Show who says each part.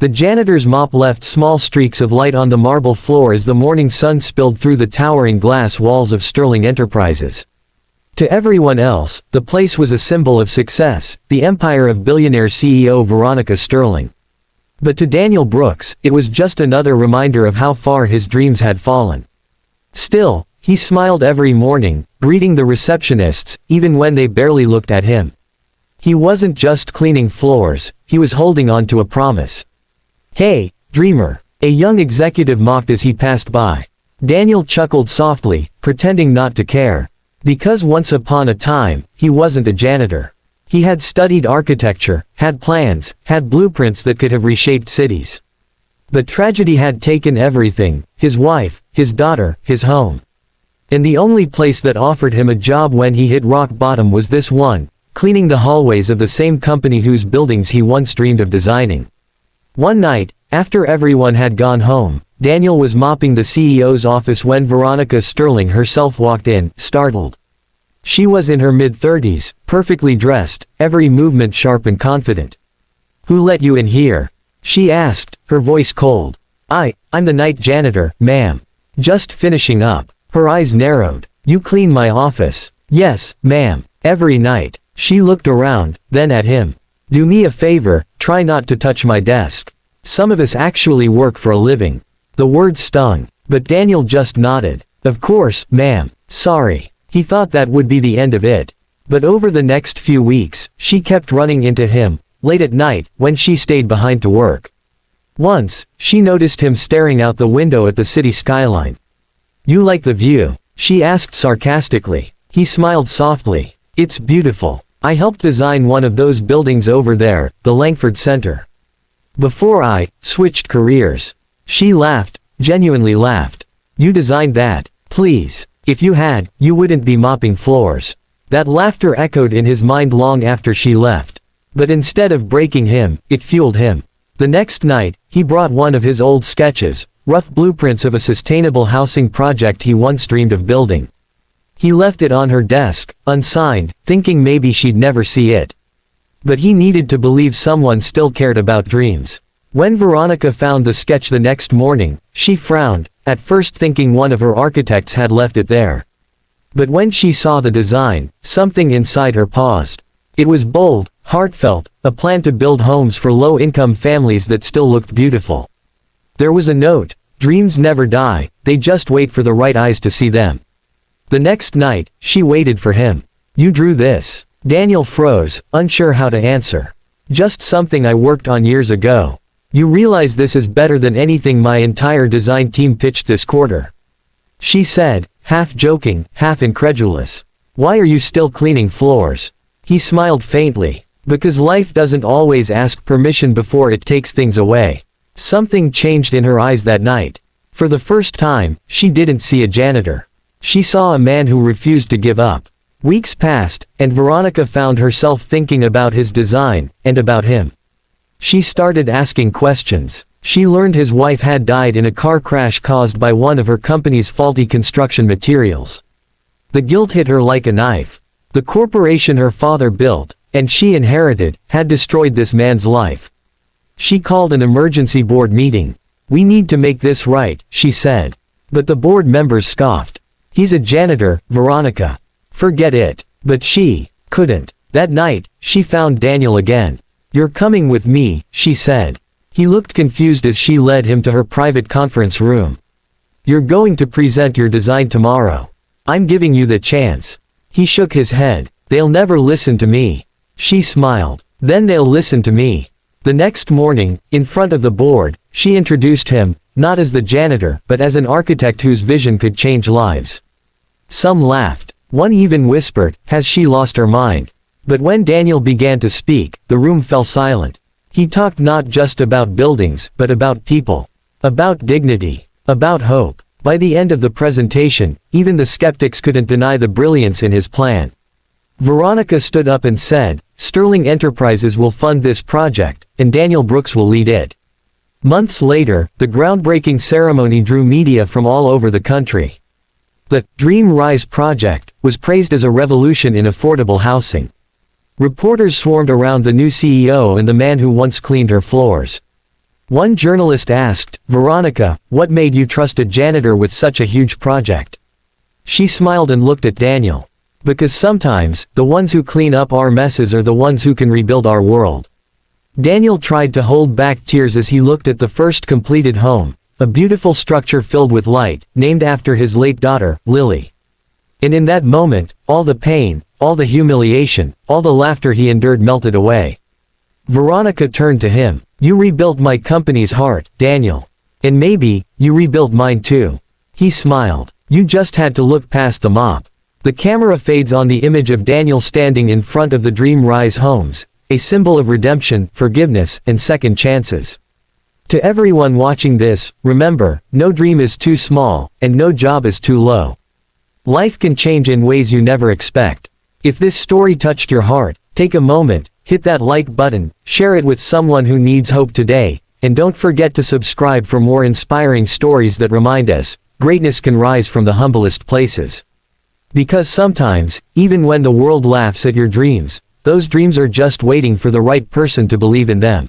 Speaker 1: The janitor's mop left small streaks of light on the marble floor as the morning sun spilled through the towering glass walls of Sterling Enterprises. To everyone else, the place was a symbol of success, the empire of billionaire CEO Veronica Sterling. But to Daniel Brooks, it was just another reminder of how far his dreams had fallen. Still, he smiled every morning, greeting the receptionists, even when they barely looked at him. He wasn't just cleaning floors, he was holding on to a promise. "Hey, dreamer," a young executive mocked as he passed by. Daniel chuckled softly, pretending not to care. Because once upon a time, he wasn't a janitor. He had studied architecture, had plans, had blueprints that could have reshaped cities. But tragedy had taken everything: his wife, his daughter, his home. And the only place that offered him a job when he hit rock bottom was this one, cleaning the hallways of the same company whose buildings he once dreamed of designing. One night, after everyone had gone home, Daniel was mopping the CEO's office when Veronica Sterling herself walked in, startled. She was in her mid-30s, perfectly dressed, every movement sharp and confident. "Who let you in here?" she asked, her voice cold. I'm the night janitor, ma'am. Just finishing up." Her eyes narrowed. "You clean my office?" "Yes, ma'am. Every night." She looked around, then at him. "Do me a favor, try not to touch my desk. Some of us actually work for a living." The word stung, but Daniel just nodded. "Of course, ma'am. Sorry." He thought that would be the end of it. But over the next few weeks, she kept running into him, late at night, when she stayed behind to work. Once, she noticed him staring out the window at the city skyline. "You like the view?" she asked sarcastically. He smiled softly. "It's beautiful. I helped design one of those buildings over there, the Langford Center. Before I switched careers." She laughed, genuinely laughed. "You designed that? Please. If you had, you wouldn't be mopping floors." That laughter echoed in his mind long after she left. But instead of breaking him, it fueled him. The next night, he brought one of his old sketches, rough blueprints of a sustainable housing project he once dreamed of building. He left it on her desk, unsigned, thinking maybe she'd never see it. But he needed to believe someone still cared about dreams. When Veronica found the sketch the next morning, she frowned, at first thinking one of her architects had left it there. But when she saw the design, something inside her paused. It was bold, heartfelt, a plan to build homes for low-income families that still looked beautiful. There was a note: "Dreams never die, they just wait for the right eyes to see them." The next night, she waited for him. "You drew this?" Daniel froze, unsure how to answer. "Just something I worked on years ago." "You realize this is better than anything my entire design team pitched this quarter?" she said, half joking, half incredulous. "Why are you still cleaning floors?" He smiled faintly. "Because life doesn't always ask permission before it takes things away." Something changed in her eyes that night. For the first time, she didn't see a janitor. She saw a man who refused to give up. Weeks passed, and Veronica found herself thinking about his design, and about him. She started asking questions. She learned his wife had died in a car crash caused by one of her company's faulty construction materials. The guilt hit her like a knife. The corporation her father built, and she inherited, had destroyed this man's life. She called an emergency board meeting. "We need to make this right," she said. But the board members scoffed. "He's a janitor, Veronica. Forget it." But she couldn't. That night, she found Daniel again. "You're coming with me," she said. He looked confused as she led him to her private conference room. "You're going to present your design tomorrow. I'm giving you the chance." He shook his head. "They'll never listen to me." She smiled. "Then they'll listen to me." The next morning, in front of the board, she introduced him, not as the janitor, but as an architect whose vision could change lives. Some laughed. One even whispered, "Has she lost her mind?" But when Daniel began to speak, the room fell silent. He talked not just about buildings, but about people. About dignity. About hope. By the end of the presentation, even the skeptics couldn't deny the brilliance in his plan. Veronica stood up and said, "Sterling Enterprises will fund this project, and Daniel Brooks will lead it." Months later, the groundbreaking ceremony drew media from all over the country. The Dream Rise project was praised as a revolution in affordable housing. Reporters swarmed around the new CEO and the man who once cleaned her floors. One journalist asked, "Veronica, what made you trust a janitor with such a huge project?" She smiled and looked at Daniel. "Because sometimes, the ones who clean up our messes are the ones who can rebuild our world." Daniel tried to hold back tears as he looked at the first completed home, a beautiful structure filled with light, named after his late daughter, Lily. And in that moment, all the pain, all the humiliation, all the laughter he endured melted away. Veronica turned to him. "You rebuilt my company's heart, Daniel. And maybe, you rebuilt mine too." He smiled. "You just had to look past the mop." The camera fades on the image of Daniel standing in front of the Dream Rise homes, a symbol of redemption, forgiveness, and second chances. To everyone watching this, remember, no dream is too small, and no job is too low. Life can change in ways you never expect. If this story touched your heart, take a moment, hit that like button, share it with someone who needs hope today, and don't forget to subscribe for more inspiring stories that remind us, greatness can rise from the humblest places. Because sometimes, even when the world laughs at your dreams, those dreams are just waiting for the right person to believe in them.